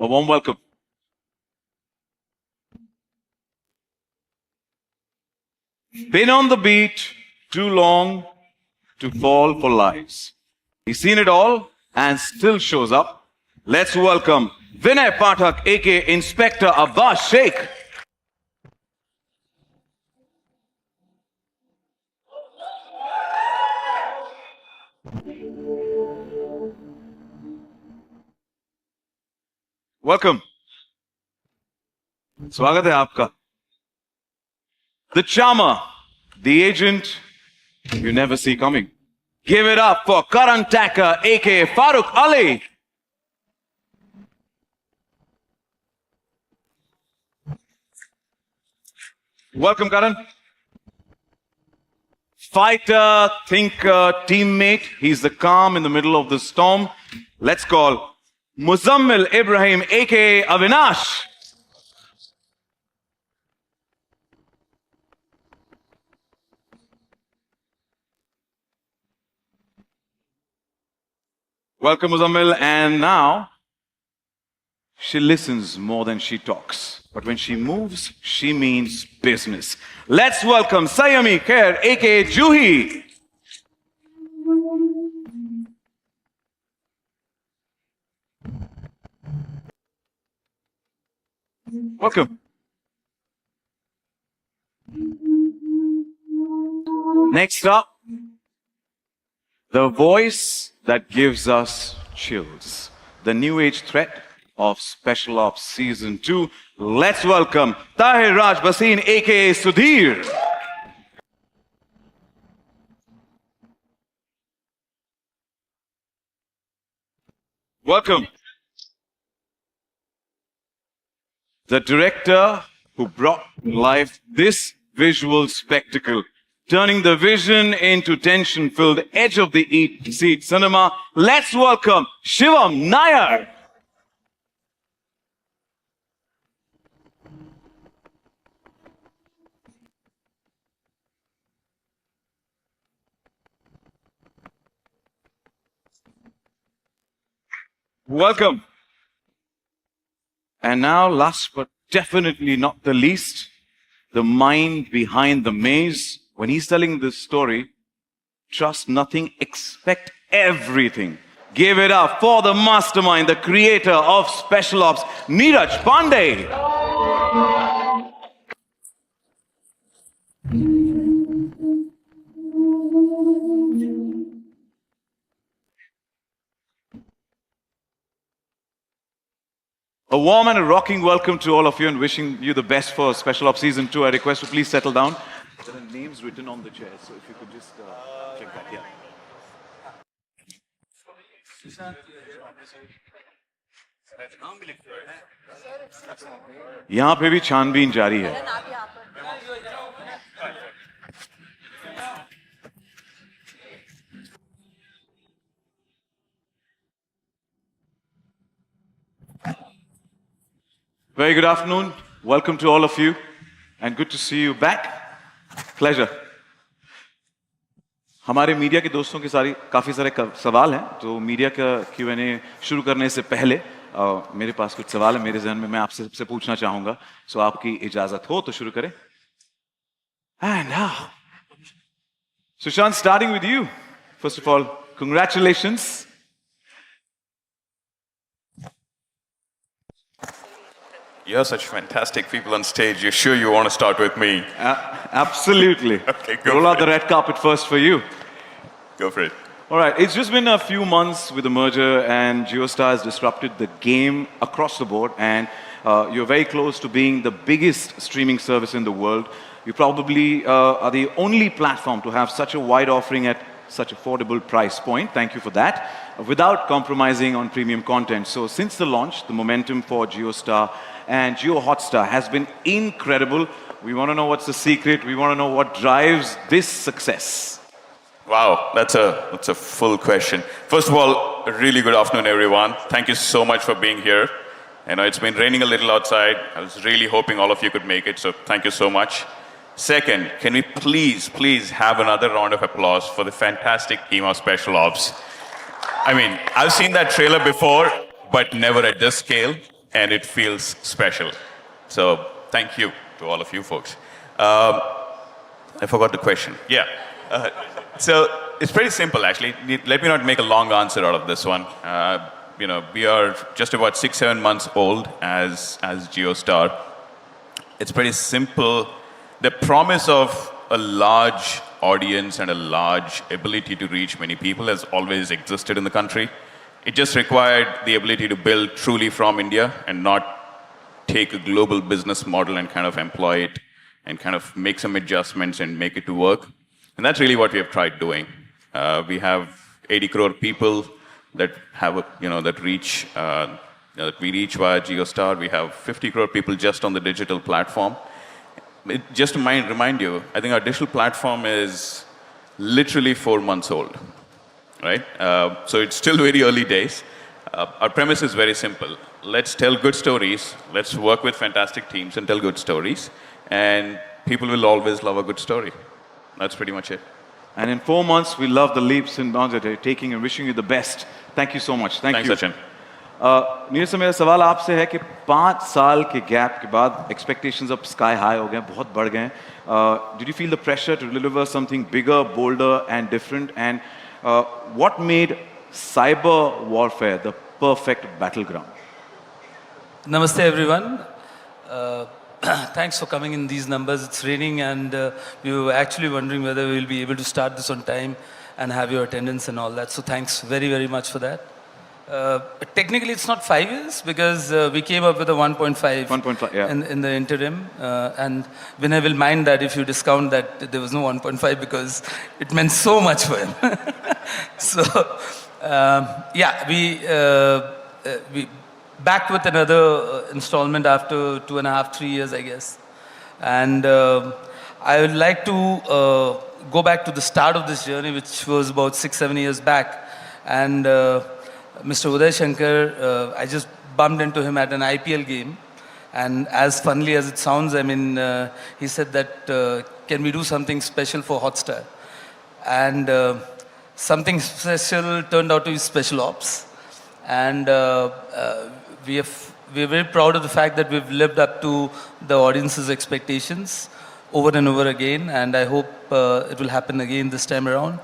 A warm welcome. Been on the beat too long to fall for lies. He's seen it all and still shows up. Let's welcome Vinay Pathak, aka Inspector Abbas Sheikh. Welcome. स्वागत है आपका. The charmer, the agent you never see coming. Give it up for Karan Tacker, aka Farooq Ali. Welcome, Karan. Fighter, thinker, teammate. He's the calm in the middle of the storm. Let's call Muzammil Ibrahim, aka Avinash. Welcome, Muzammil. And now, she listens more than she talks. But when she moves, she means business. Let's welcome Sayami Khair, aka Juhi. Welcome. Next up, the voice that gives us chills. The new age threat of Special Ops Season 2. Let's welcome Tahir Raj Bhasin, aka Sudhir. Welcome. The director who brought to life this visual spectacle, turning the vision into tension-filled edge-of-the-seat cinema. Let's welcome Shivam Nair. Welcome. And now, last but definitely not the least, the mind behind the maze. When he's telling this story, trust nothing, expect everything. Give it up for the mastermind, the creator of Special Ops, Neeraj Pandey. A warm and a rocking welcome to all of you and wishing you the best for Special Ops Season 2. I request you please settle down. There are names written on the chairs, so if you could just check that, yeah. यहाँ पे भी छानबीन जारी है. Very good afternoon. Welcome to all of you and good to see you back. Pleasure. हमारे media के दोस्तों के काफी सारे सवाल हैं, तो मीडिया का Q&A शुरू करने से पहले मेरे पास कुछ सवाल है मेरे ज़हन में, मैं आपसे सबसे पूछना चाहूंगा, सो आपकी इजाजत हो तो शुरू करें. And now, Sushant, starting with you. First of all, congratulations. You're such fantastic people on stage. You're sure you want to start with me? Absolutely. Okay, go Roll for out the it. red carpet first for you. Go for it. All right, it's just been a few months with the merger and JioStar has disrupted the game across the board, and you're very close to being the biggest streaming service in the world. You probably are the only platform to have such a wide offering at such affordable price point. Thank you for that. Without compromising on premium content. So since the launch, the momentum for JioStar and Jio Hotstar has been incredible. We want to know what's the secret. We want to know what drives this success. Wow, that's a full question. First of all, a really good afternoon, everyone. Thank you so much for being here. I know it's been raining a little outside. I was really hoping all of you could make it, so thank you so much. Second, can we please have another round of applause for the fantastic team of Special Ops. I mean, I've seen that trailer before, but never at this scale. and it feels special. So thank you to all of you folks. I forgot the question. Yeah. So it's pretty simple, actually. Let me not make a long answer out of this one. We are just about 6-7 months old as JioStar. It's pretty simple. The promise of a large audience and a large ability to reach many people has always existed in the country. It just required the ability to build truly from India and not take a global business model and kind of employ it and kind of make some adjustments and make it to work. And that's really what we have tried doing. We have 80 crore people that have, that reach, that we reach via JioStar. We have 50 crore people just on the digital platform. Just to remind you, I think our digital platform is literally 4 months old, right? So it's still very early days. Our premise is very simple. Let's tell good stories. Let's work with fantastic teams and tell good stories. And people will always love a good story. That's pretty much it. And in 4 months, we love the leaps and bounds that you're taking and wishing you the best. Thank you so much. Thanks, you. Sachin. Neeraj से मेरा सवाल आपसे है कि 5 साल के gap के बाद expectations अब sky high हो गए हैं, बहुत बढ़ गए हैं. Did you feel the pressure to deliver something bigger, bolder, and different? And what made cyber warfare the perfect battleground? Namaste, everyone. Thanks for coming in these numbers. It's raining, and we were actually wondering whether we will be able to start this on time and have your attendance and all that. So thanks very, very much for that. Technically, it's not 5 years because we came up with a 1.5 1.5, yeah. in the interim. And Vinay will mind that if you discount that there was no 1.5 because it meant so much for him. So, yeah, we back with another installment after 2.5, 3 years, I guess. And I would like to go back to the start of this journey, which was about 6, 7 years back. And Mr. Uday Shankar, I just bumped into him at an IPL game. And as funnily as it sounds, I mean, he said that, can we do something special for Hotstar? And something special turned out to be Special Ops. And we're very proud of the fact that we've lived up to the audience's expectations over and over again, and I hope it will happen again this time around.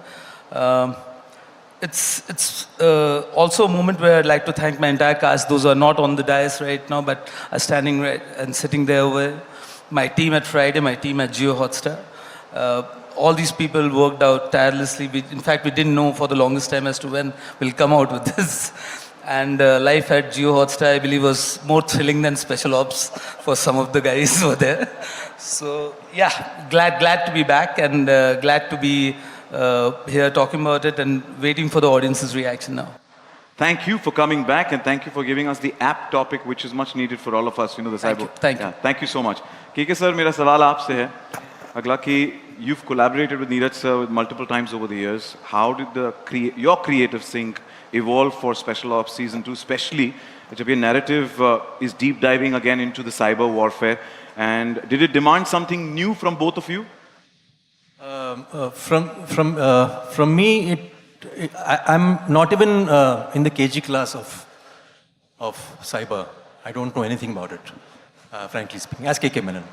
It's also a moment where I'd like to thank my entire cast, those who are not on the dais right now, but are standing right and sitting there over my team at Friday, my team at Jio Hotstar. All these people worked out tirelessly. In fact, we didn't know for the longest time as to when we'll come out with this. And life at Jio Hotstar, I believe, was more thrilling than Special Ops for some of the guys who were there. So, yeah, glad to be back and glad to be here talking about it and waiting for the audience's reaction now. Thank you for coming back and thank you for giving us the app topic, which is much needed for all of us. You know, the cyber. Thank you. Thank you so much. KK sir, मेरा सवाल आपसे है. अगला कि you've collaborated with Neeraj sir multiple times over the years. How did your creative sync evolve for Special Ops Season 2, especially जब ये narrative is deep diving again into the cyber warfare? And did it demand something new from both of you? From me, I'm not even in the KG class of cyber. I don't know anything about it, frankly speaking, as KK Menon.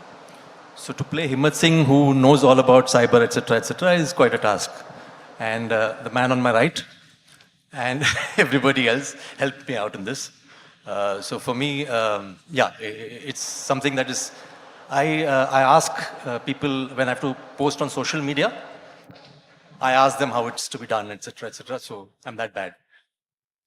So to play Himmat Singh, who knows all about cyber, etc., is quite a task. And the man on my right and everybody else helped me out in this. So for me, yeah, it's something that is. I ask people when I have to post on social media. I ask them how it's to be done, etc., etc. So I'm that bad.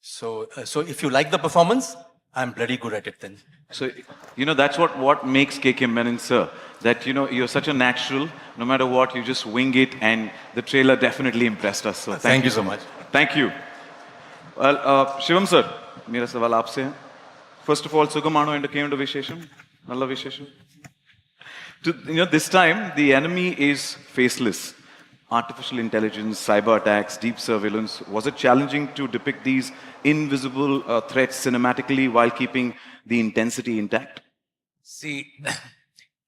So if you like the performance, I'm bloody good at it then. So, you know, that's what makes KK Menon, sir. That, you know, you're such a natural, no matter what, you just wing it, and the trailer definitely impressed us. So thank you so much. Thank you. Well, Shivam sir, मेरा सवाल आपसे है. First of all, Sugamano entertainment Vishesham, Nalla Vishesham. You know, this time the enemy is faceless. Artificial intelligence, cyber attacks, deep surveillance. Was it challenging to depict these invisible threats cinematically while keeping the intensity intact? See,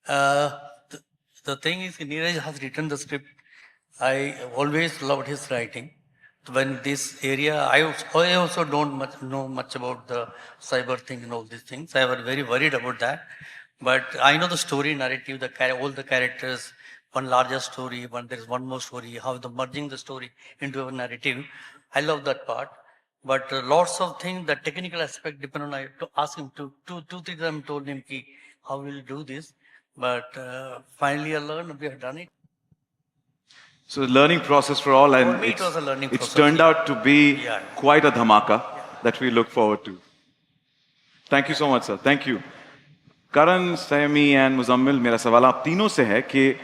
the thing is, Neeraj has written the script. I always loved his writing. when this area, I also don't know much about the cyber thing and all these things. I was very worried about that. But I know the story narrative, all the characters, one larger story, there's one more story, how the merging the story into a narrative. I love that part. But lots of things, the technical aspect depend on, I have to ask him two things I told him, how will do this. But finally I learned, we have done it. So the learning process for all, and For me, it was a learning it's process, turned yeah. out to be Yeah. quite a dhamaka that we look forward to. Thank you so much, sir. Thank you. Karan, Saimi, and Muzammil, मेरा सवाल आप तीनों से है कि,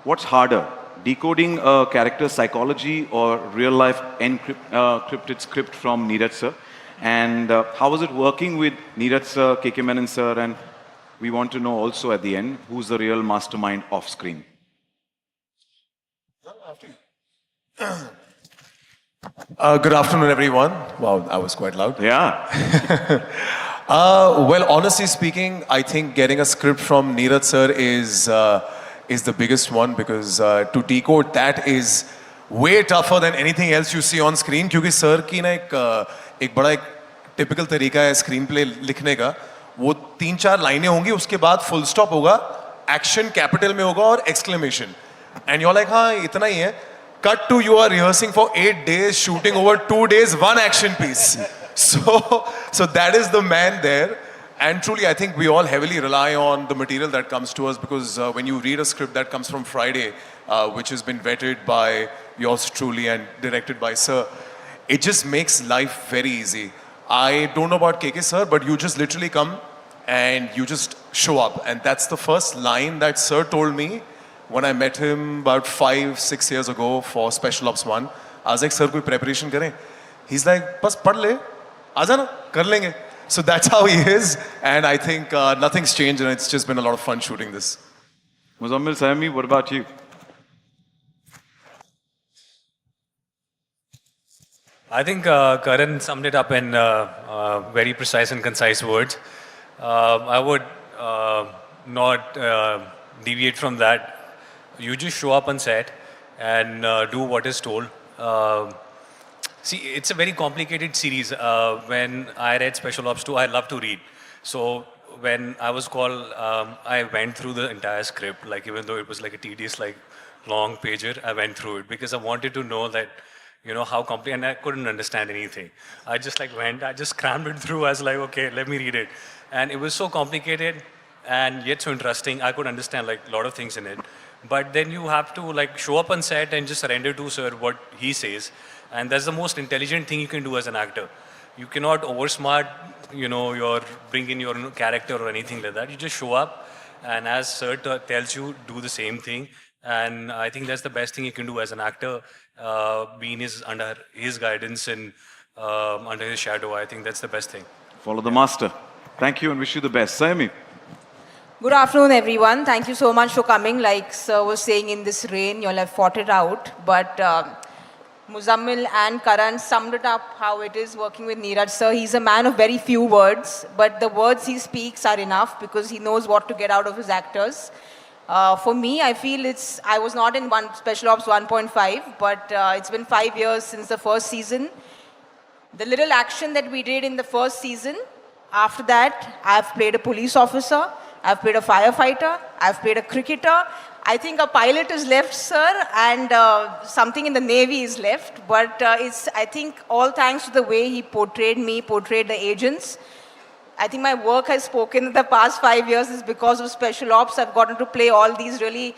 what's harder, decoding a character's psychology or real-life encrypted script from Neeraj sir? And how was it working with Neeraj sir, KK Menon sir, and we want to know also at the end who's the real mastermind off screen. Good afternoon, everyone. Wow, that was quite loud. Yeah. Well, honestly speaking, I think getting a script from Neeraj sir is the biggest one because to decode that is way tougher than anything else you see on screen. क्योंकि sir की ना एक बड़ा typical तरीका है screenplay लिखने का. वो 3-4 लाइनें होंगी, उसके बाद full stop होगा, action capital में होगा और exclamation. And you're like, हाँ इतना ही है. Cut to you are rehearsing for 8 days, shooting over 2 days, one action piece. So that is the man there. And truly, I think we all heavily rely on the material that comes to us because when you read a script that comes from Friday, which has been vetted by yours truly and directed by Sir, it just makes life very easy. I don't know about KK Sir, but you just literally come and you just show up. And that's the first line that Sir told me when I met him about 5-6 years ago for Special Ops 1. I was like, Sir, koi preparation kare? He's like, bas pad le, aaja na, kar lenge. So that's how he is, and I think nothing's changed, and it's just been a lot of fun shooting this. Muzammil, Saimi, what about you? I think Karan summed it up in very precise and concise words. I would not deviate from that. You just show up on set and do what is told. See, it's a very complicated series. When I read Special Ops 2, I love to read. So when I was called, I went through the entire script, like even though it was like a tedious, like long pager, I went through it because I wanted to know that, how complicated, and I couldn't understand anything. I just I just crammed it through. I was like, okay, let me read it. And it was so complicated and yet so interesting. I could understand like a lot of things in it. But then you have to like show up on set and just surrender to Sir what he says. And that's the most intelligent thing you can do as an actor. You cannot oversmart, bring in your character or anything like that. You just show up, and as Sir tells you, do the same thing. And I think that's the best thing you can do as an actor, being under his guidance and under his shadow. I think that's the best thing. Follow the master. Thank you and wish you the best. Saimi. Good afternoon, everyone. Thank you so much for coming. Like Sir was saying, in this rain, you'll have fought it out. But Muzammil and Karan summed it up how it is working with Neeraj Sir. He's a man of very few words, but the words he speaks are enough because he knows what to get out of his actors. For me, I feel I was not in Special Ops 1.5, but it's been 5 years since the first season. The little action that we did in the first season, after that, I've played a police officer, I've played a firefighter, I've played a cricketer. I think a pilot is left, Sir, and something in the Navy is left. But it's, I think, all thanks to the way he portrayed the agents. I think my work has spoken in the past 5 years is because of Special Ops. I've gotten to play all these really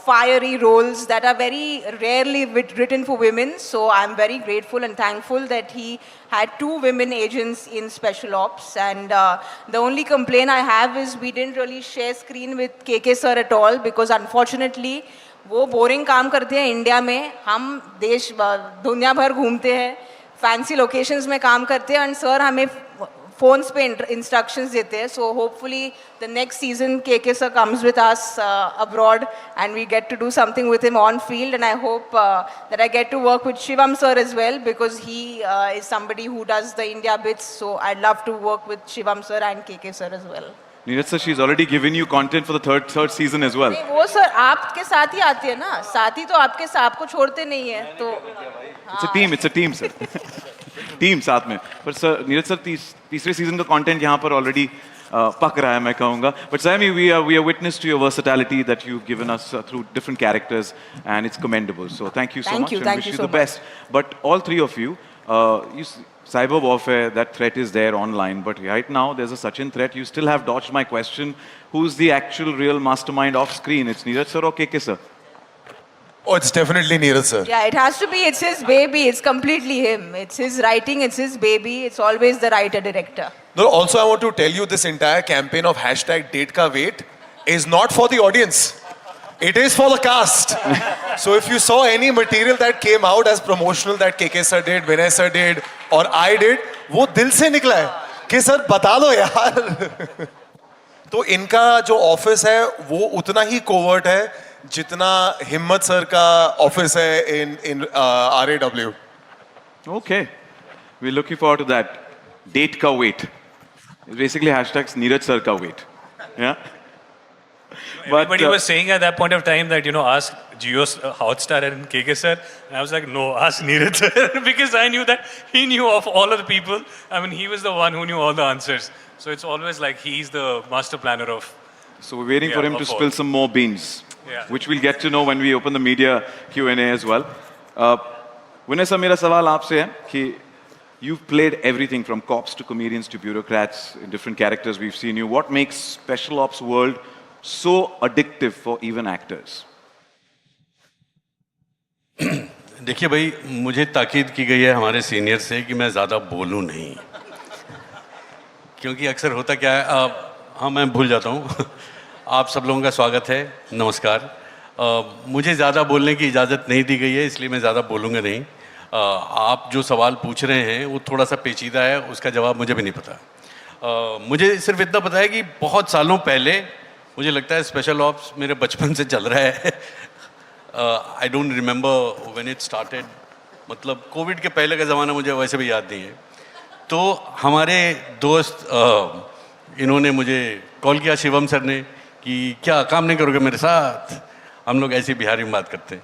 fiery roles that are very rarely written for women. So I'm very grateful and thankful that he had 2 women agents in Special Ops. And the only complaint I have is we didn't really share screen with KK Sir at all because unfortunately, वो boring काम करते हैं India में, हम दुनिया भर घूमते हैं, fancy locations में काम करते हैं, and Sir हमें phones पे instructions देते हैं. So hopefully the next season KK Sir comes with us abroad and we get to do something with him on field, and I hope that I get to work with Shivam Sir as well because he is somebody who does the India bits. So I'd love to work with Shivam Sir and KK Sir as well. Neeraj sir, she's already given you content for the third season as well. नहीं, वो sir आपके साथ ही आती है ना, साथी तो आपको छोड़ते नहीं है तो It's a team sir. Team साथ में. पर सर नीरज सर तीसरे सीजन का कंटेंट यहाँ पर ऑलरेडी पक रहा है मैं कहूँगा. But Sammy, we are witness to your versatility that you've given us through different characters, and it's commendable. So thank you so much, and wish you the best. But all three of you, cyber warfare, that threat is there online. But right now, there's a Sachin threat. You still have dodged my question. Who's the actual real mastermind off screen? It's Neeraj sir or KK sir? Oh, it's definitely Neeraj sir. yeah, it has to be. It's his baby. It's completely him. It's his writing. It's his baby. It's always the writer director. No, also I want to tell you this entire campaign of #DateKaWait is not for the audience. It is for the cast. So if you saw any material that came out as promotional that KK sir did, Vinay sir did, or I did, वो दिल से निकला है कि sir बता दो यार. तो इनका जो ऑफिस है वो उतना ही कोवर्ट है जितना हिम्मत सर का ऑफिस है in RAW. Okay. We're looking forward to that. Date ka wait. It's basically hashtags Neeraj sir ka wait. Yeah. Everybody was saying at that point of time that, ask Jio Hotstar and KK sir. And I was like, no, ask Neeraj sir. Because I knew that he knew of all of the people. I mean, he was the one who knew all the answers. So it's always like he's the master planner of. So we're waiting for him to of all. spill some more beans, which we'll get to know when we open the media Q&A as well. Vinay sir, मेरा सवाल आपसे है कि you've played everything from cops to comedians to bureaucrats in different characters. We've seen you. What makes Special Ops world so addictive for even actors? देखिए भाई, मुझे ताकीद की गई है हमारे सीनियर से कि मैं ज़्यादा बोलूं नहीं, क्योंकि अक्सर होता क्या है, हाँ मैं भूल जाता हूँ. आप सब लोगों का स्वागत है, नमस्कार. मुझे ज़्यादा बोलने की इजाज़त नहीं दी गई है, इसलिए मैं ज़्यादा बोलूँगा नहीं. आप जो सवाल पूछ रहे हैं वो थोड़ा सा पेचीदा है, उसका जवाब मुझे भी नहीं पता. मुझे सिर्फ इतना पता है कि बहुत सालों पहले, मुझे लगता है स्पेशल ऑप्स मेरे बचपन से चल रहा है. I don't remember when it started, मतलब कोविड के पहले का ज़माना मुझे वैसे भी याद नहीं है. तो हमारे दोस्त इन्होंने मुझे कॉल किया, शिवम सर ने, कि क्या काम नहीं करोगे मेरे साथ, हम लोग ऐसी बिहारी में बात करते हैं.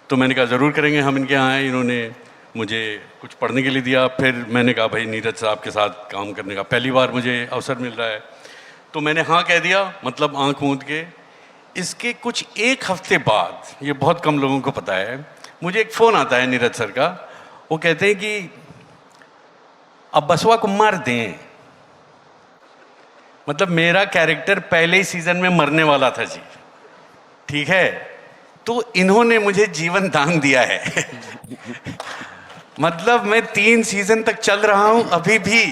तो मैंने कहा ज़रूर करेंगे, हम इनके यहाँ आए. इन्होंने मुझे कुछ पढ़ने के लिए दिया. फिर मैंने कहा भाई नीरज साहब के साथ काम करने का पहली बार मुझे अवसर मिल रहा है, तो मैंने हाँ कह दिया, मतलब आँख मूंद के. इसके कुछ एक हफ्ते बाद, ये बहुत कम लोगों को पता है, मुझे एक फ़ोन आता है नीरज सर का. वो कहते हैं कि अब बसवा को मार दें. मतलब मेरा कैरेक्टर पहले ही सीज़न में मरने वाला था जी, ठीक है. तो इन्होंने मुझे जीवन दान दिया है. मतलब मैं 3 सीज़न तक चल रहा हूं अभी भी.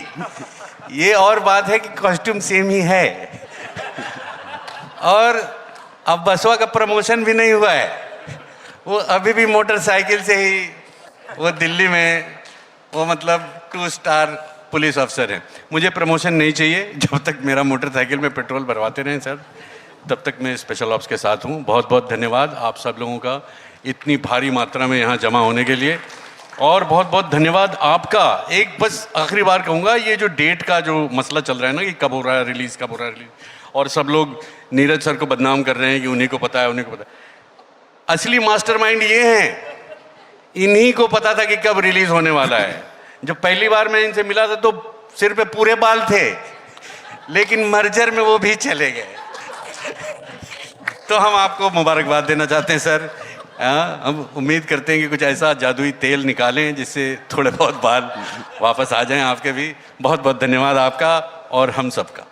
ये और बात है कि कॉस्ट्यूम सेम ही है, और अब बसवा का प्रमोशन भी नहीं हुआ है. वो अभी भी मोटरसाइकिल से ही, वो दिल्ली में, वो मतलब 2 स्टार पुलिस अफसर हैं. मुझे प्रमोशन नहीं चाहिए, जब तक मेरा मोटरसाइकिल में पेट्रोल भरवाते रहें सर, तब तक मैं स्पेशल ऑप्स के साथ हूँ. बहुत बहुत धन्यवाद आप सब लोगों का इतनी भारी मात्रा में यहाँ जमा होने के लिए, और बहुत बहुत धन्यवाद आपका. एक बस आखिरी बार कहूँगा, ये जो डेट का जो मसला चल रहा है ना कि कब हो रहा है रिलीज़, कब हो रहा है रिलीज़, और सब लोग नीरज सर को बदनाम कर रहे हैं कि उन्हीं को पता है, उन्हीं को पता है. असली मास्टरमाइंड ये हैं, इन्हीं को पता था कि कब रिलीज़ होने वाला है. जब पहली बार मैं इनसे मिला था तो सिर पे पूरे बाल थे, लेकिन मर्जर में वो भी चले गए. तो हम आपको मुबारकबाद देना चाहते हैं सर. हम उम्मीद करते हैं कि कुछ ऐसा जादुई तेल निकालें जिससे थोड़े बहुत बाल वापस आ जाएं आपके भी. बहुत बहुत धन्यवाद आपका और हम सबका.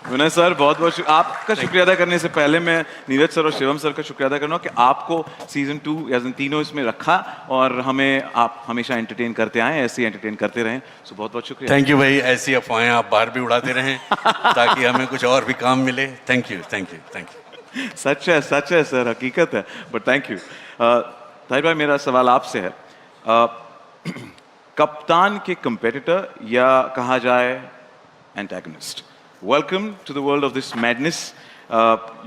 विनय सर, बहुत बहुत आपका शुक्रिया अदा करने से पहले मैं नीरज सर और शिवम सर का शुक्रिया अदा करना कि आपको सीजन 2 या तीनों इसमें रखा, और हमें आप हमेशा एंटरटेन करते आए, ऐसे ही एंटरटेन करते रहें. सो बहुत बहुत शुक्रिया. थैंक यू भाई. ऐसी अफवाहें आप बाहर भी उड़ाते रहें ताकि हमें कुछ और भी काम मिले. Thank you, thank you, thank you. सच है सर, हकीकत है. But thank you. ताहिर भाई, मेरा सवाल आपसे है, कप्तान के कंपेटिटर या कहा जाए antagonist. Welcome to the world of this madness.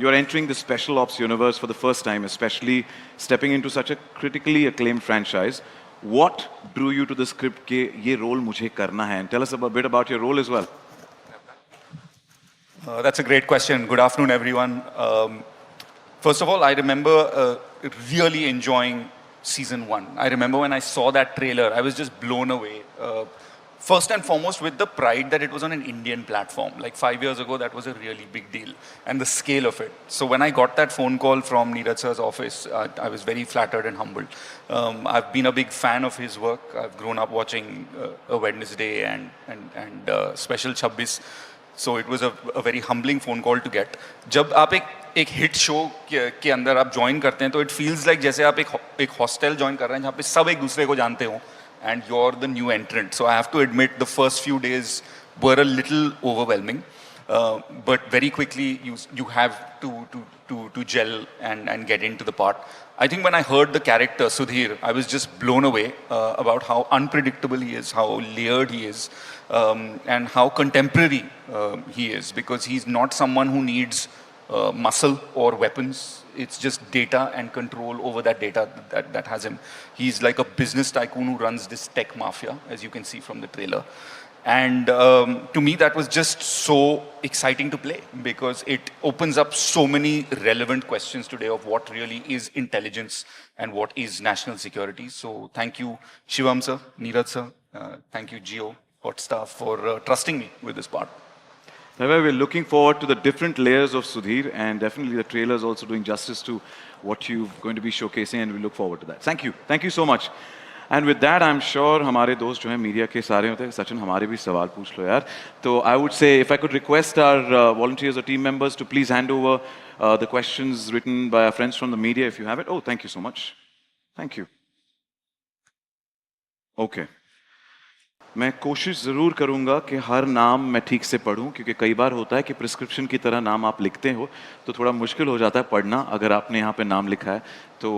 You're entering the Special Ops universe for the first time, especially stepping into such a critically acclaimed franchise. What drew you to the script के ये role मुझे करना है? And tell us a bit about your role as well. That's a great question. Good afternoon, everyone. First of all, I remember really enjoying season one. I remember when I saw that trailer, I was just blown away. First and foremost, with the pride that it was on an Indian platform. Like 5 years ago, that was a really big deal, and the scale of it. So when I got that phone call from Neeraj sir's office, I was very flattered and humbled. I've been a big fan of his work. I've grown up watching A Wednesday and Special 26. So it was a very humbling phone call to get. जब आप एक hit show के अंदर आप join करते हैं तो it feels like जैसे आप एक हॉस्टल ज्वाइन कर रहे हैं जहाँ पे सब एक दूसरे को जानते हो and you're the new entrant. So I have to admit the first few days were a little overwhelming, but very quickly you have to gel and get into the part. I think when I heard the character Sudhir, I was just blown away about how unpredictable he is, how layered he is, and how contemporary he is, because he's not someone who needs muscle or weapons. It's just data and control over that data that has him. He's like a business tycoon who runs this tech mafia, as you can see from the trailer. And to me, that was just so exciting to play, because it opens up so many relevant questions today of what really is intelligence and what is national security. So thank you, Shivam sir, Neeraj sir. Thank you, Jio Hotstar, for trusting me with this part. However, we're looking forward to the different layers of Sudhir, and definitely the trailer is also doing justice to what you're going to be showcasing, and we look forward to that. Thank you. Thank you so much. And with that, I'm sure हमारे दोस्त जो हैं media के सारे होते हैं, सचिन हमारे भी सवाल पूछ लो यार. तो I would say if I could request our volunteers or team members to please hand over the questions written by our friends from the media if you have it. Oh, thank you so much. Thank you. Okay. मैं कोशिश ज़रूर करूंगा कि हर नाम मैं ठीक से पढूं, क्योंकि कई बार होता है कि प्रिस्क्रिप्शन की तरह नाम आप लिखते हो तो थोड़ा मुश्किल हो जाता है पढ़ना अगर आपने यहाँ पे नाम लिखा है. तो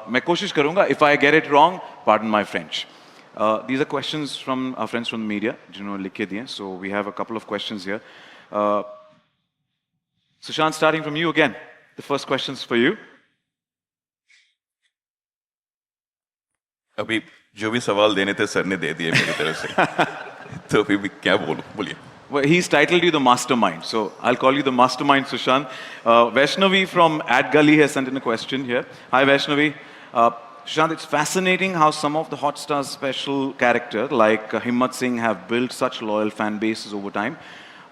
मैं कोशिश करूंगा. If I get it wrong, pardon my French. These are questions from our friends from the media जिन्होंने लिख के दिए. So we have a couple of questions here. Sushant, starting from you again. The first questions for you. अभी जो भी सवाल देने थे सर ने दे दिए मेरी तरफ से. तो अभी भी क्या बोलूं, बोलिए. Well, he's titled you the mastermind, so I'll call you the mastermind, Sushant. Vaishnavi from @Gully has sent in a question here. Hi, Vaishnavi. Sushant, it's fascinating how some of the Hotstar special characters like Himmat Singh have built such loyal fan bases over time.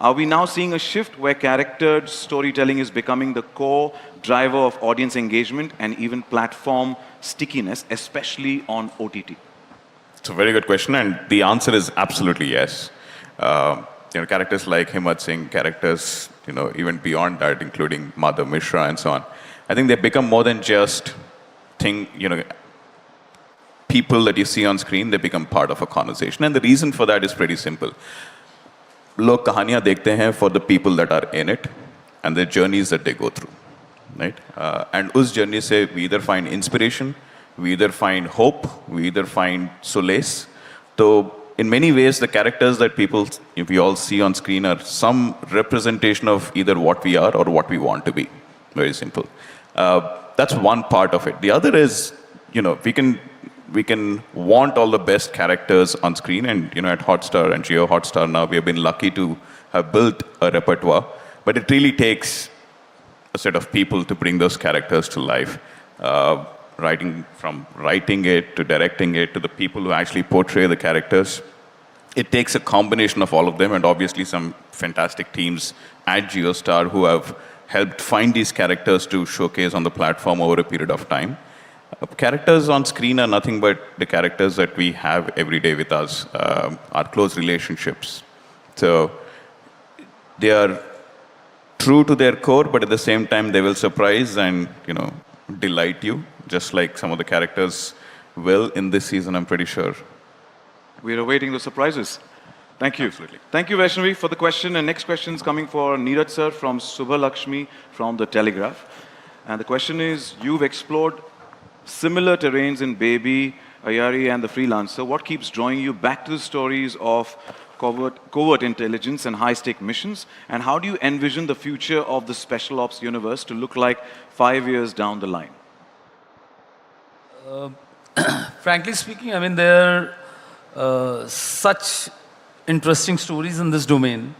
Are we now seeing a shift where character storytelling is becoming the core driver of audience engagement and even platform stickiness, especially on OTT? It's a very good question, and the answer is absolutely yes. Characters like Himmat Singh, characters, even beyond that, including Madhav Mishra and so on. I think they become more than just people that you see on screen. They become part of a conversation, and the reason for that is pretty simple. लोग कहानियाँ देखते हैं for the people that are in it and the journeys that they go through, right? And उस journey से we either find inspiration, we either find hope, we either find solace. So in many ways, the characters that we all see on screen are some representation of either what we are or what we want to be. Very simple. That's one part of it. The other is, we can want all the best characters on screen, and at Hotstar and Jio Hotstar now, we have been lucky to have built a repertoire, but it really takes a set of people to bring those characters to life. From writing it to directing it to the people who actually portray the characters. It takes a combination of all of them, and obviously some fantastic teams at JioStar who have helped find these characters to showcase on the platform over a period of time. Characters on screen are nothing but the characters that we have every day with us, our close relationships. So they are true to their core, but at the same time they will surprise and delight you, just like some of the characters will in this season, I'm pretty sure. We're awaiting the surprises. Thank you. Absolutely. Thank you, Vaishnavi, for the question. And next question is coming for Neeraj sir from Subha Lakshmi from The Telegraph. And the question is, you've explored similar terrains in Baby, Ayari and The Freelancer. What keeps drawing you back to the stories of covert intelligence and high-stake missions? And how do you envision the future of the Special Ops universe to look like 5 years down the line? Frankly speaking, I mean, there are such interesting stories in this domain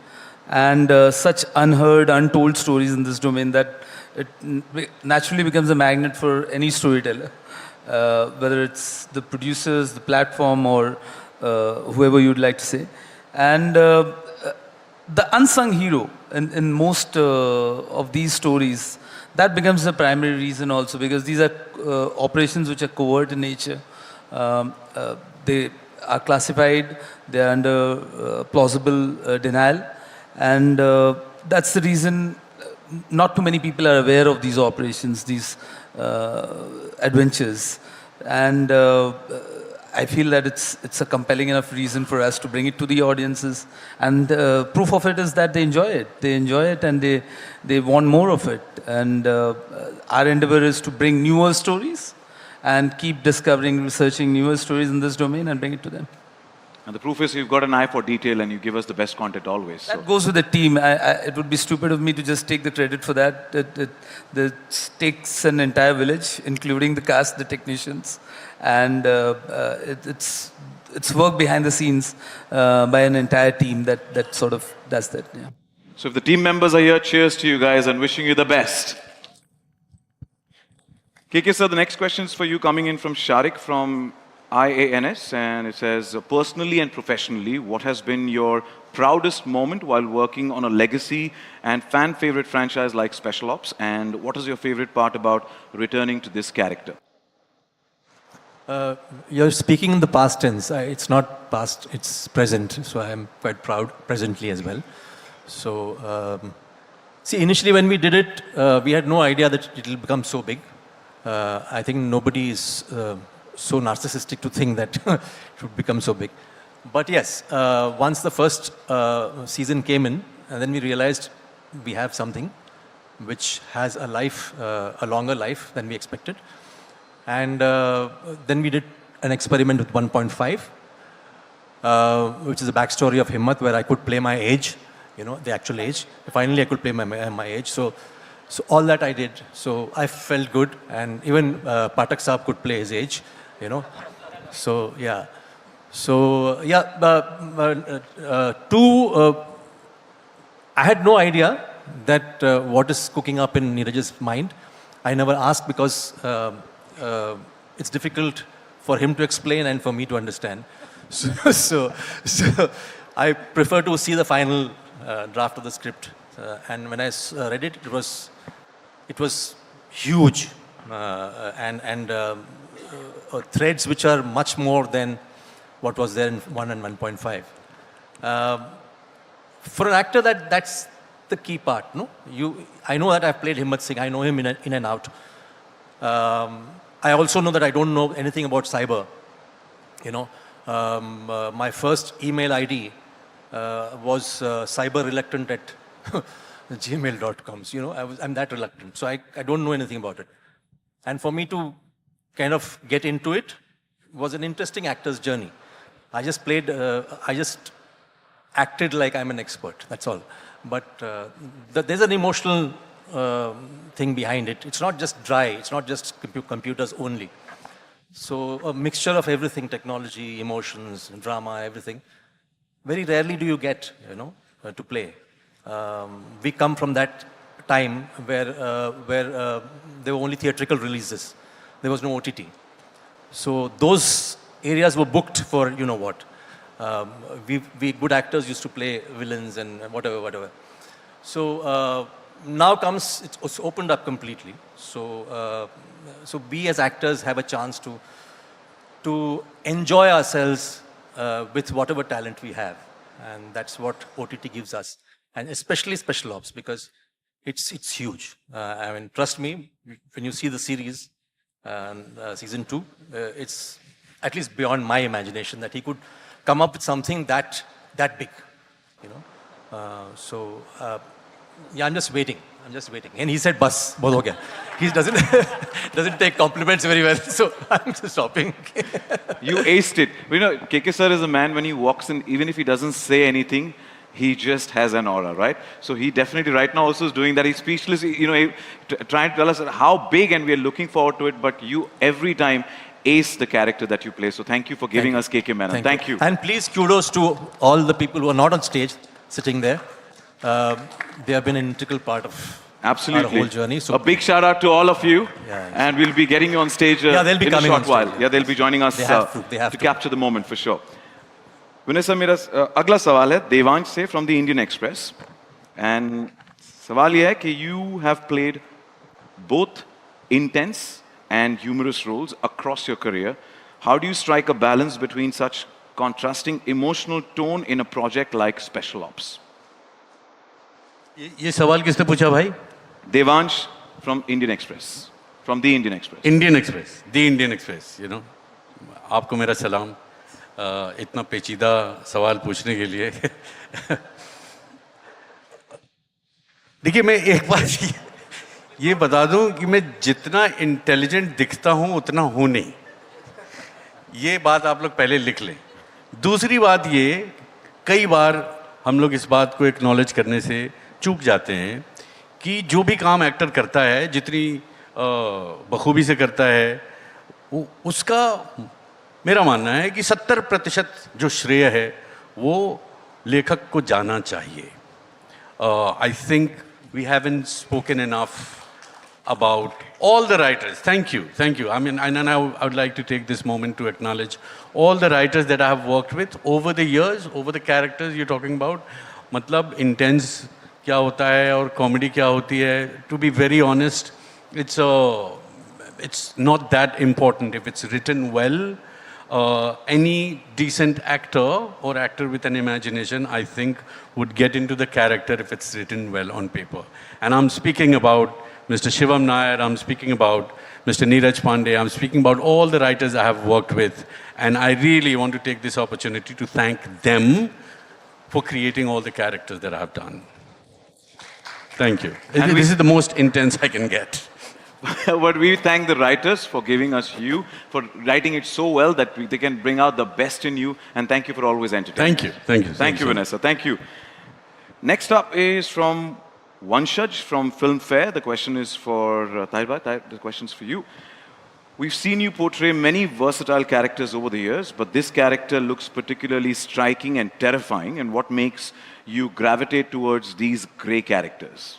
and such unheard, untold stories in this domain that it naturally becomes a magnet for any storyteller, whether it's the producers, the platform, or whoever you'd like to say. And the unsung hero in most of these stories, that becomes the primary reason also, because these are operations which are covert in nature. They are classified, they are under plausible denial, and that's the reason not too many people are aware of these operations, these adventures. And I feel that it's a compelling enough reason for us to bring it to the audiences. And proof of it is that they enjoy it. They enjoy it and they want more of it. And our endeavor is to bring newer stories and keep discovering, researching newer stories in this domain and bring it to them. And the proof is you've got an eye for detail and you give us the best content always. So. That goes with the team. It would be stupid of me to just take the credit for that. It takes an entire village, including the cast, the technicians, and it's work behind the scenes by an entire team that sort of does that. Yeah. So if the team members are here, cheers to you guys and wishing you the best. KK sir, the next question is for you, coming in from Sharik from IANS, and it says, personally and professionally, what has been your proudest moment while working on a legacy and fan favorite franchise like Special Ops, and what is your favorite part about returning to this character? You're speaking in the past tense. It's not past, it's present. So I'm quite proud presently as well. So, see, initially when we did it, we had no idea that it will become so big. I think nobody is so narcissistic to think that it would become so big. But yes, once the first season came in, and then we realized we have something which has a life, a longer life than we expected. And then we did an experiment with 1.5, which is a backstory of Himmat, where I could play my age, you know, the actual age. Finally, I could play my age. So all that I did. So I felt good, and even Pathak Saab could play his age, you know. So yeah. So yeah, I had no idea that what is cooking up in Neeraj's mind. I never asked because it's difficult for him to explain and for me to understand. So I prefer to see the final draft of the script. And when I read it, it was huge and threads which are much more than what was there in 1 and 1.5. For an actor, that's the key part. No, I know that I've played Himmat Singh. I know him in and out. I also know that I don't know anything about cyber. You know, my first email ID was cyberreluctant at gmail.com. So, you know, I'm that reluctant. So I don't know anything about it. And for me to kind of get into it was an interesting actor's journey. I just acted like I'm an expert, that's all. But there's an emotional thing behind it. It's not just dry, it's not just computers only. So a mixture of everything, technology, emotions, drama, everything. Very rarely do you get, you know, to play. We come from that time where there were only theatrical releases. There was no OTT. So those areas were booked for, you know what. We good actors used to play villains and whatever. So now comes, it's opened up completely. So we as actors have a chance to enjoy ourselves with whatever talent we have. And that's what OTT gives us. And especially Special Ops, because it's huge. I mean, trust me, when you see the series, season 2, it's at least beyond my imagination that he could come up with something that big, you know. Yeah, I'm just waiting. And he said, "Bas, bahut ho gaya." He doesn't take compliments very well, so I'm just stopping. You aced it. You know, KK sir is a man, when he walks in, even if he doesn't say anything, he just has an aura, right? So he definitely right now also is doing that. He's speechless, you know, trying to tell us how big, and we are looking forward to it, but you every time ace the character that you play. So thank you for giving us KK Menon. Thank you. And please, kudos to all the people who are not on stage, sitting there. They have been an integral part of Absolutely. our whole journey. So a big shout out to all of you. Yeah. And we'll be getting you on stage Yeah, they'll be in a coming short on stage, while. yeah. Yeah, they'll be joining us They have to, they have to. capture the moment for sure. Vanessa, मेरा अगला सवाल है देवांश से from the Indian Express. And सवाल ये है कि you have played both intense and humorous roles across your career. How do you strike a balance between such contrasting emotional tone in a project like Special Ops? ये सवाल किसने पूछा भाई? Devansh from Indian Express. From the Indian Express. Indian express, the Indian express, you know. आपको मेरा सलाम, इतना पेचीदा सवाल पूछने के लिए. देखिए, मैं एक बात ये बता दूं कि मैं जितना इंटेलिजेंट दिखता हूं उतना हूं नहीं. ये बात आप लोग पहले लिख लें. दूसरी बात ये, कई बार हम लोग इस बात को एक्नॉलेज करने से चूक जाते हैं कि जो भी काम एक्टर करता है, जितनी बखूबी से करता है, उसका मेरा मानना है कि 70% जो श्रेय है वो लेखक को जाना चाहिए. I think we haven't spoken enough about all the writers. Thank you. I mean, and I would like to take this moment to acknowledge all the writers that I have worked with over the years, over the characters you're talking about. मतलब intense क्या होता है और comedy क्या होती है. To be very honest, it's not that important if it's written well. Any decent actor or actor with an imagination, I think, would get into the character if it's written well on paper. And I'm speaking about Mr. Shivam Nair, I'm speaking about Mr. Neeraj Pandey, I'm speaking about all the writers I have worked with. And I really want to take this opportunity to thank them for creating all the characters that I have done. Thank you. This is the most intense I can get. But we thank the writers for giving us you, for writing it so well that they can bring out the best in you. And thank you for always entertaining. Thank you, Vanessa. Thank you. Next up is from Vanshaj from Filmfare. The question is for Tahir. The question is for you. We've seen you portray many versatile characters over the years, but this character looks particularly striking and terrifying. And what makes you gravitate towards these grey characters?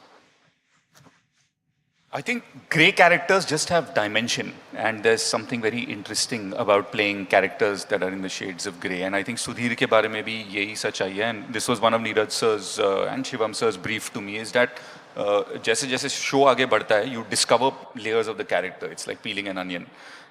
I think grey characters just have dimension, and there's something very interesting about playing characters that are in the shades of grey. And I think Sudhir ke baare mein bhi yahi sachai hai, and this was one of Neeraj sir's and Shivam sir's brief to me, is that jaise show aage badhta hai, you discover layers of the character. It's like peeling an onion,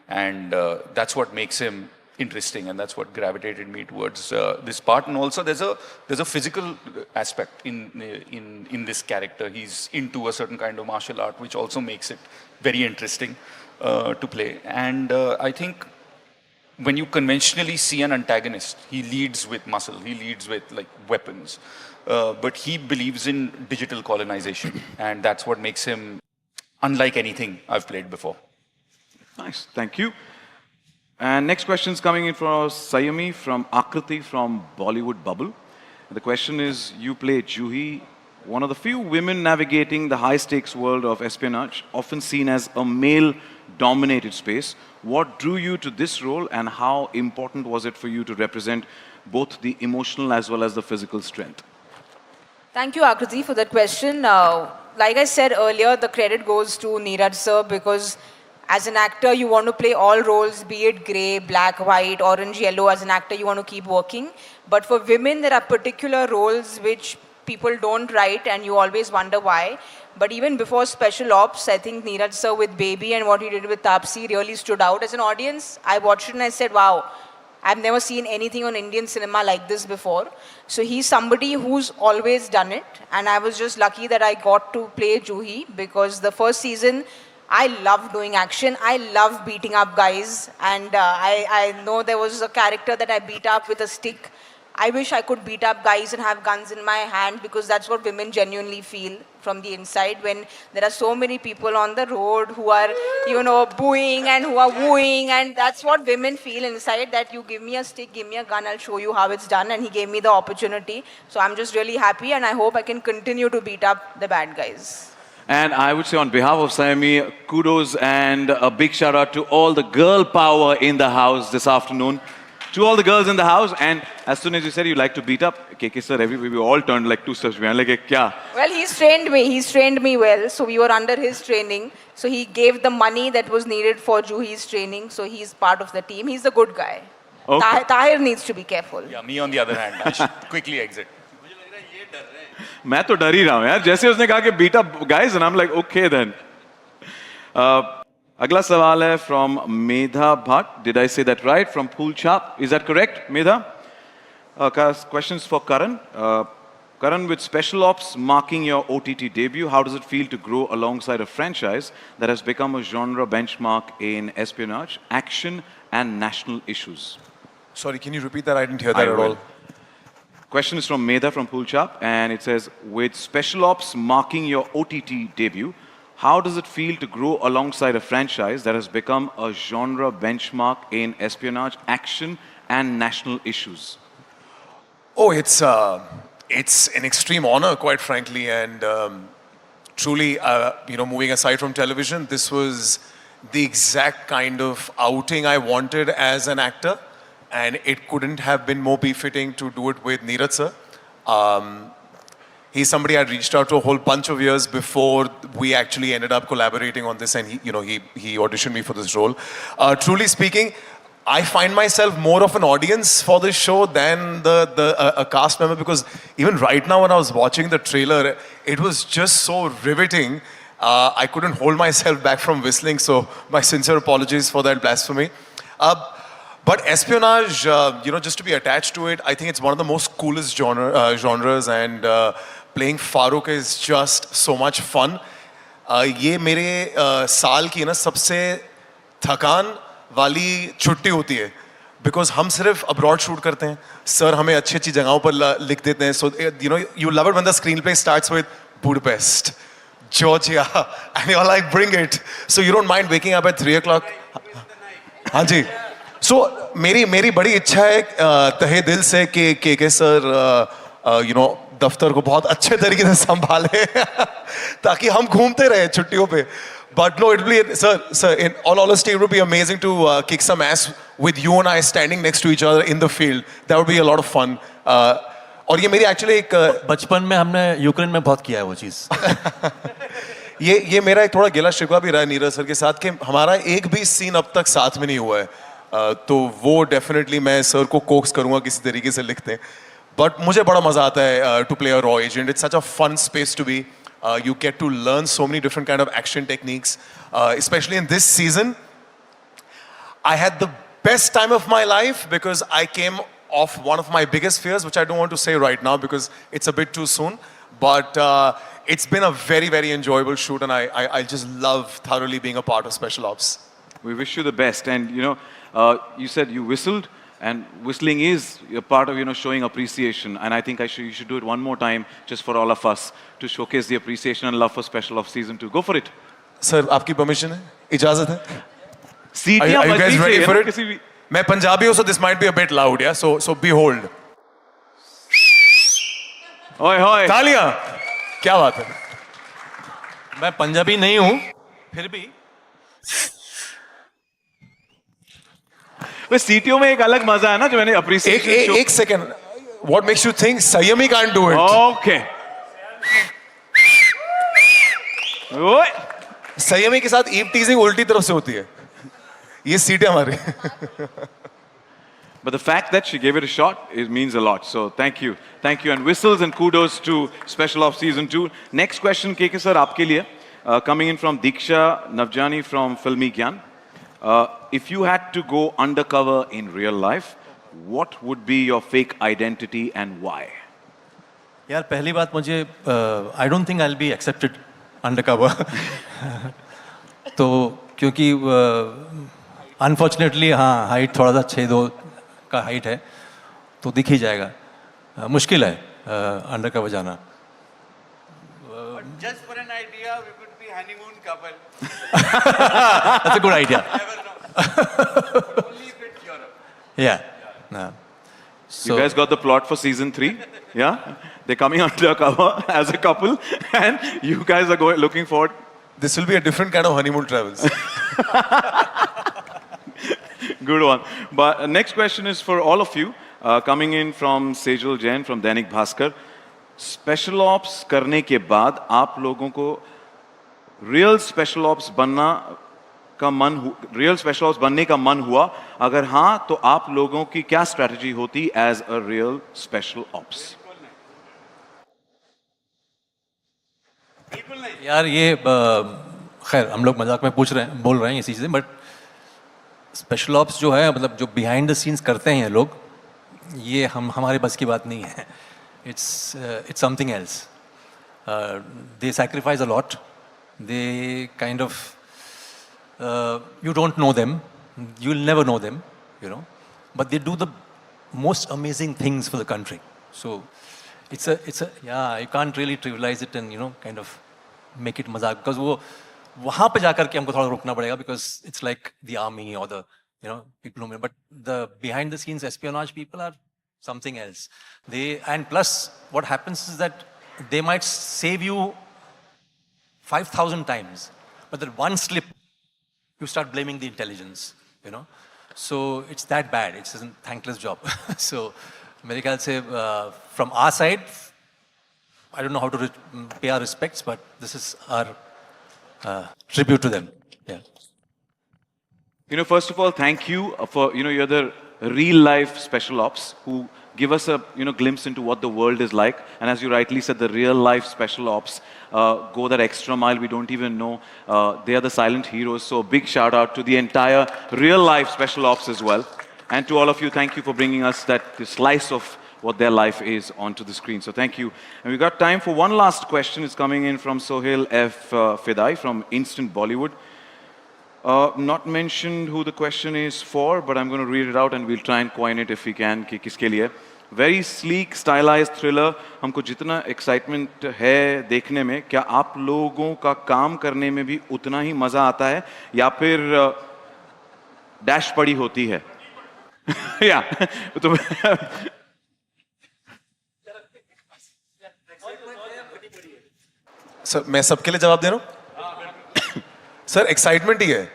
and that's what makes him interesting, and that's what gravitated me towards this part. And also there's a physical aspect in this character. He's into a certain kind of martial art, which also makes it very interesting to play. And I think when you conventionally see an antagonist, he leads with muscle, he leads with like weapons, but he believes in digital colonization, and that's what makes him unlike anything I've played before. Nice, thank you. And next question is coming in from Sayami from Akriti from Bollywood Bubble. The question is, you play Juhi, one of the few women navigating the high-stakes world of espionage, often seen as a male-dominated space. What drew you to this role, and how important was it for you to represent both the emotional as well as the physical strength? Thank you, Akriti, for that question. Like I said earlier, the credit goes to Neeraj sir, because as an actor, you want to play all roles, be it grey, black, white, orange, yellow. As an actor, you want to keep working. But for women, there are particular roles which people don't write, and you always wonder why. But even before Special Ops, I think Neeraj sir with Baby and what he did with Taapsee really stood out. As an audience, I watched it and I said, wow, I've never seen anything on Indian cinema like this before. So he's somebody who's always done it. And I was just lucky that I got to play Juhi, because the first season, I love doing action. I love beating up guys. And I know there was a character that I beat up with a stick. I wish I could beat up guys and have guns in my hand, because that's what women genuinely feel from the inside when there are so many people on the road who are, you know, booing and who are wooing. And that's what women feel inside, that you give me a stick, give me a gun, I'll show you how it's done. And he gave me the opportunity. So I'm just really happy, and I hope I can continue to beat up the bad guys. And I would say on behalf of Sayami, kudos and a big shout out to all the girl power in the house this afternoon. To all the girls in the house, and as soon as you said you like to beat up KK sir, we all turned like 2 steps behind, like, kya? Well, he's trained me well, so we were under his training. So he gave the money that was needed for Juhi's training, so he's part of the team. He's a good guy. Okay. Tahir needs to be careful. Yeah, me on the other hand, I should quickly exit. मैं तो डर ही रहा हूँ यार, जैसे उसने कहा कि beat up guys, and I'm like, okay then. अगला सवाल है from Medha Bhatt. Did I say that right? From Pool Chap. Is that correct, Medha? Questions for Karan. Karan, with Special Ops marking your OTT debut, how does it feel to grow alongside a franchise that has become a genre benchmark in espionage, action, and national issues? Sorry, can you repeat that? I didn't hear that at all. Question is from Medha from Poolchap, and it says, with Special Ops marking your OTT debut, how does it feel to grow alongside a franchise that has become a genre benchmark in espionage, action, and national issues? Oh, it's an extreme honor, quite frankly, and truly, moving aside from television, this was the exact kind of outing I wanted as an actor, and it couldn't have been more befitting to do it with Neeraj sir. He's somebody I'd reached out to a whole bunch of years before we actually ended up collaborating on this, and he auditioned me for this role. Truly speaking, I find myself more of an audience for this show than a cast member, because even right now when I was watching the trailer, it was just so riveting. I couldn't hold myself back from whistling, so my sincere apologies for that blasphemy. But espionage, just to be attached to it, I think it's one of the most coolest genres, and playing Farooq is just so much fun. ये मेरे साल की ना सबसे थकान वाली छुट्टी होती है, because हम सिर्फ abroad shoot करते हैं. Sir हमें अच्छी अच्छी जगहों पर लिख देते हैं. So you love it when the screenplay starts with Budapest, Georgia, and you're like, bring it. So you don't mind waking up at 3 o'clock. हाँ जी. So मेरी बड़ी इच्छा है तहे दिल से कि KK सर दफ्तर को बहुत अच्छे तरीके से संभाले ताकि हम घूमते रहे छुट्टियों पे. But no, it will be, sir, in all honesty, it would be amazing to kick some ass with you and I standing next to each other in the field. That would be a lot of fun. और ये मेरी actually एक बचपन में हमने Ukraine में बहुत किया है वो चीज़. ये मेरा एक थोड़ा गिला शिकवा भी रहा है नीरज सर के साथ कि हमारा एक भी सीन अब तक साथ में नहीं हुआ है. तो वो डेफिनेटली मैं सर को कोक्स करूंगा किसी तरीके से लिखते हैं. बट मुझे बड़ा मजा आता है टू प्ले अ रॉ agent. It's such a fun space to be. You get to learn so many different kind of action techniques, especially in this season. I had the best time of my life because I came off one of my biggest fears, which I don't want to say right now because it's a bit too soon. But it's been a very, very enjoyable shoot, and I just love thoroughly being a part of Special Ops. We wish you the best. And, you said you whistled. And whistling is a part of, showing appreciation. And I think you should do it one more time just for all of us to showcase the appreciation and love for Special Ops Season 2. Go for it. Sir, आपकी permission है? इजाज़त है? Are you guys ready for it? मैं पंजाबी हूँ, so this might be a bit loud, yeah? So behold. Oi, hoi. तालियां! क्या बात है? मैं पंजाबी नहीं हूँ, फिर भी वो सीटियों में एक अलग मजा है ना जो मैंने appreciation एक second. What makes you think Sayami can't do it? Okay. ओए. संयमी के साथ ईव टीजिंग उल्टी तरफ से होती है. ये सीटें हमारी. But the fact that she gave it a shot, it means a lot. So thank you. Thank you. And whistles and kudos to Special Ops Season 2. Next question, KK sir, आपके लिए. Coming in from Diksha Navjani from Filmi Gyan. If you had to go undercover in real life, what would be your fake identity and why? यार पहली बात मुझे I don't think I'll be accepted undercover. तो क्योंकि unfortunately हाँ height थोड़ा सा 6'2" का हाइट है तो दिख ही जाएगा. मुश्किल है अंडरकवर जाना. Just for an idea, we could be honeymoon couple. That's a good idea. Only if it's Europe. Yeah. No. So, you guys got the plot for Season 3? Yeah? They're coming undercover as a couple and you guys are looking forward. This will be a different kind of honeymoon travels. Good one. But next question is for all of you. Coming in from Sejal Jain from Dainik Bhaskar. Special ops करने के बाद आप लोगों को real special ops बनने का मन हुआ? अगर हाँ, तो आप लोगों की क्या strategy होती as a real special ops? यार ये खैर हम लोग मजाक में बोल रहे हैं ये चीज़ें, बट स्पेशल ऑप्स जो है मतलब जो बिहाइंड द सीन्स करते हैं ये लोग, ये हमारे बस की बात नहीं है. It's something else. They sacrifice a lot. They kind of you don't know them, you'll never know them, you know, but they do the most amazing things for the country. So it's a yeah, you can't really trivialize it and, you know, kind of make it mazak, because वो वहाँ पे जाकर के हमको थोड़ा रुकना पड़ेगा, because it's like the army or the, you know, people who, but the behind the scenes espionage people are something else. And plus what happens is that they might save you 5,000 times, but that one slip you start blaming the intelligence, you know. So it's that bad. It's a thankless job. So मेरे ख्याल से from our side, I don't know how to pay our respects, but this is our tribute to them. Yeah. You know, first of all, thank you for, you know, you're the real life special ops who give us a, you know, glimpse into what the world is like. And as you rightly said, the real life special ops go that extra mile. We don't even know. They are the silent heroes. So a big shout out to the entire real life special ops as well. And to all of you, thank you for bringing us that slice of what their life is onto the screen. So thank you. And we've got time for one last question. It's coming in from Sohail F. Fidai from Instant Bollywood. Not mentioned who the question is for, but I'm going to read it out and we'll try and coin it if we can. कि किसके लिए? Very sleek, stylized thriller. हमको जितना excitement है देखने में, क्या आप लोगों का काम करने में भी उतना ही मजा आता है, या फिर डैश पड़ी होती है? या तो सर मैं सबके लिए जवाब दे रहा हूँ. सर एक्साइटमेंट ही है,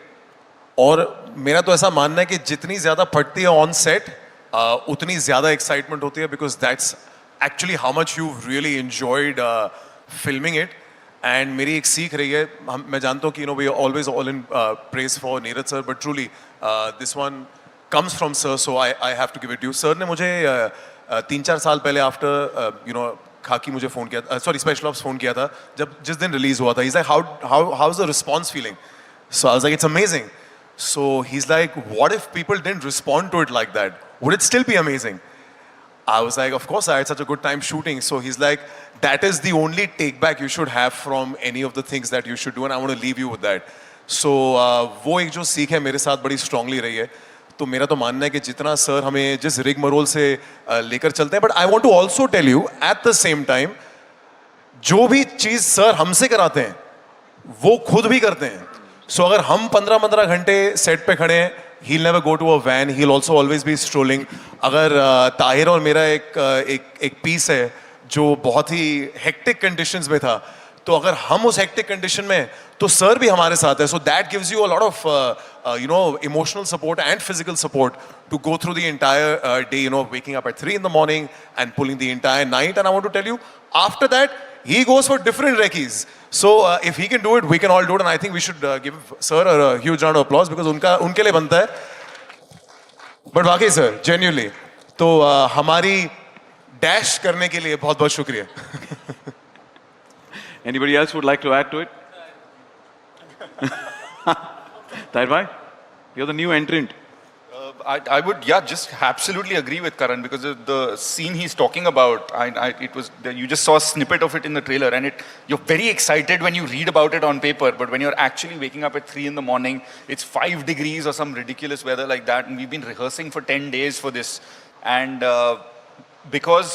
और मेरा तो ऐसा मानना है कि जितनी ज्यादा फटती है ऑन सेट उतनी ज्यादा एक्साइटमेंट होती है, because that's actually how much you really enjoyed filming it. And मेरी एक सीख रही है, मैं जानता हूँ कि, you know, we always all in praise for Neeraj sir, but truly this one comes from sir, so I have to give it you. Sir ने मुझे 3-4 साल पहले आफ्टर, यू नो, खाकी मुझे फ़ोन किया, सॉरी स्पेशल ऑप्स फ़ोन किया था जिस दिन रिलीज हुआ था. He's like, how is the response feeling? So I was like, it's amazing. So he's like, what if people didn't respond to it like that? Would it still be amazing? I was like, of course, I had such a good time shooting. So he's like, that is the only take back you should have from any of the things that you should do, and I want to leave you with that. So वो एक जो सीख है मेरे साथ बड़ी strongly रही है. तो मेरा तो मानना है कि जितना सर हमें जिस रिग मरोल से लेकर चलते हैं, but I want to also tell you at the same time, जो भी चीज सर हमसे कराते हैं वो खुद भी करते हैं. सो अगर हम 15-15 घंटे सेट पे खड़े हैं, he'll never go to a van, he'll also always be strolling. अगर ताहिर और मेरा एक पीस है जो बहुत ही हेक्टिक कंडीशंस में था, तो अगर हम उस हेक्टिक कंडीशन में, तो सर भी हमारे साथ है. So that gives you a lot of, you know, emotional support and physical support to go through the entire day, you know, waking up at 3 in the morning and pulling the entire night. And I want to tell you, after that, he goes for different recce's. So if he can do it, we can all do it. And I think we should give sir a huge round of applause, because उनके लिए बनता है. But वाकई sir, genuinely, तो हमारी dash करने के लिए बहुत बहुत शुक्रिया. Anybody else would like to add to it? Tahir bhai, you're the new entrant. I would, yeah, just absolutely agree with Karan, because the scene he's talking about, it was, you just saw a snippet of it in the trailer, and you're very excited when you read about it on paper, but when you're actually waking up at 3 in the morning, it's 5 degrees or some ridiculous weather like that, and we've been rehearsing for 10 days for this, and because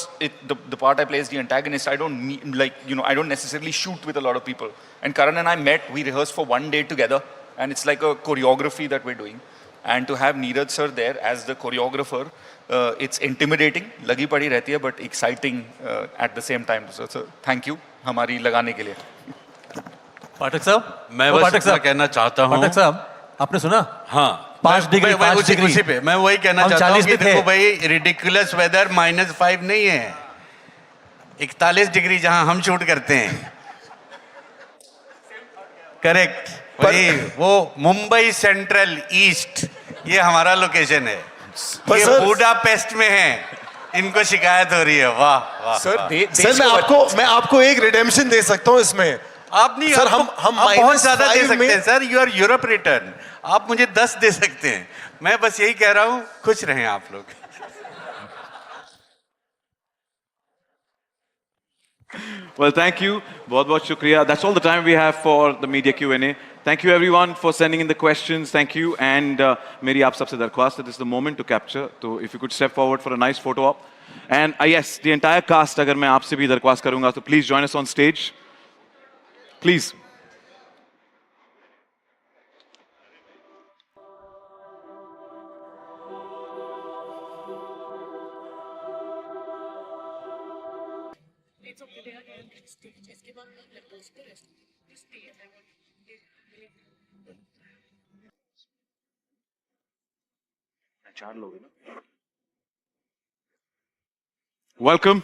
the part I play is the antagonist, I don't necessarily shoot with a lot of people. And Karan and I met, we rehearsed for 1 day together, and it's like a choreography that we're doing. And to have Neeraj sir there as the choreographer, it's intimidating, lagi padi rehti hai, but exciting at the same time. So thank you, हमारी लगाने के लिए. पाठक साहब, मैं बस इतना कहना चाहता हूँ. पाठक साहब, आपने सुना? हाँ 5 डिग्री, 5 डिग्री। उसी पे मैं वही कहना हम चाहता हूँ 40 कि पे थे। देखो भाई, रिडिकुलस वेदर -5 नहीं है, 41 डिग्री जहां हम शूट करते हैं। करेक्ट, वही वो मुंबई सेंट्रल ईस्ट, ये हमारा लोकेशन है। पर ये सर- बुडापेस्ट में है, इनको शिकायत हो रही है। वाह वाह। सर मैं आपको एक रिडेम्पशन दे सकता हूँ इसमें। आप नहीं, सर, आपको- हम आप बहुत -5 ज्यादा दे सकते में- हैं sir, you are Europe return, आप मुझे 10 दे सकते हैं। मैं बस यही कह रहा हूं, खुश रहें आप लोग। Well, thank you. बहुत shukriya. That's all the time we have for the media Q&A. Thank you everyone for sending in the questions. Thank you. And मेरी आप सबसे दरख्वास्त है, this is the moment to capture. So if you could step forward for a nice photo op. And yes, the entire cast, अगर मैं आपसे भी दरख्वास्त करूंगा, so please join us on stage. Please. Welcome.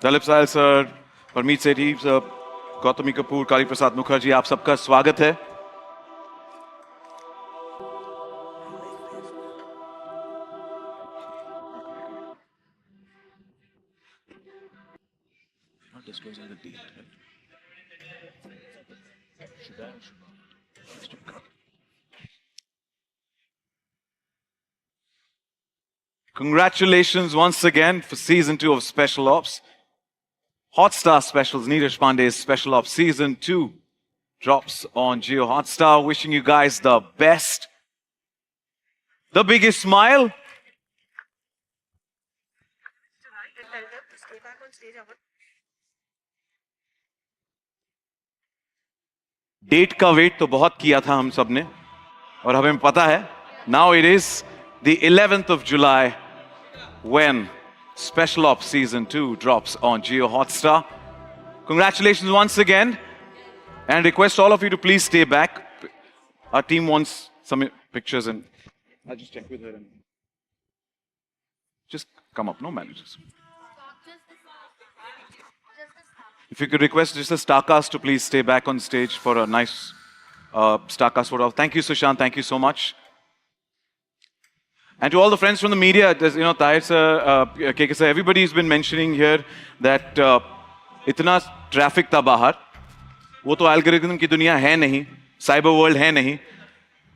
Dalip Sahil sir, Parmeet Sethi sir, Gautami Kapoor, Kali Prasad Mukherjee, आप सबका स्वागत है. Congratulations once again for season 2 of Special Ops. Hotstar Specials, Neeraj Pandey's Special Ops season 2 drops on Jio Hotstar. Wishing you guys the best. The biggest smile. Date का wait तो बहुत किया था हम सब ने, और हमें पता है, now it is the 11th of July when Special Ops Season 2 drops on Jio Hotstar. Congratulations once again, and request all of you to please stay back. Our team wants some pictures, and I'll just check with her. And just come up, no managers. If you could request just the Starcast to please stay back on stage for a nice Starcast photo. Thank you, Sushant. Thank you so much. And to all the friends from the media, Tahir sir, KK sir, everybody's been mentioning here that itna traffic tha bahar, वो तो algorithm की दुनिया है नहीं, cyber world है नहीं.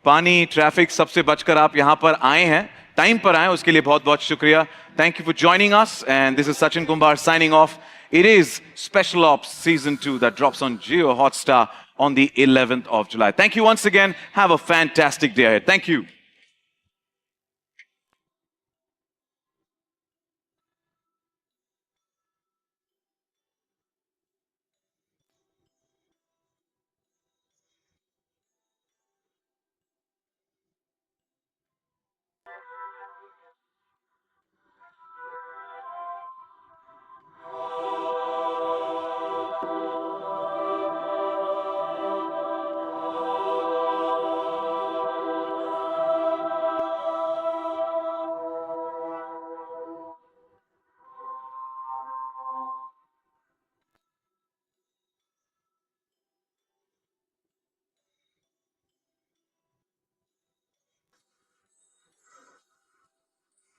पानी, traffic सबसे बचकर आप यहाँ पर आए हैं, time पर आए, उसके लिए बहुत बहुत शुक्रिया. Thank you for joining us, and this is Sachin Kumbar signing off. It is Special Ops Season 2 that drops on Jio Hotstar on the 11th of July. Thank you once again. Have a fantastic day ahead. Thank you.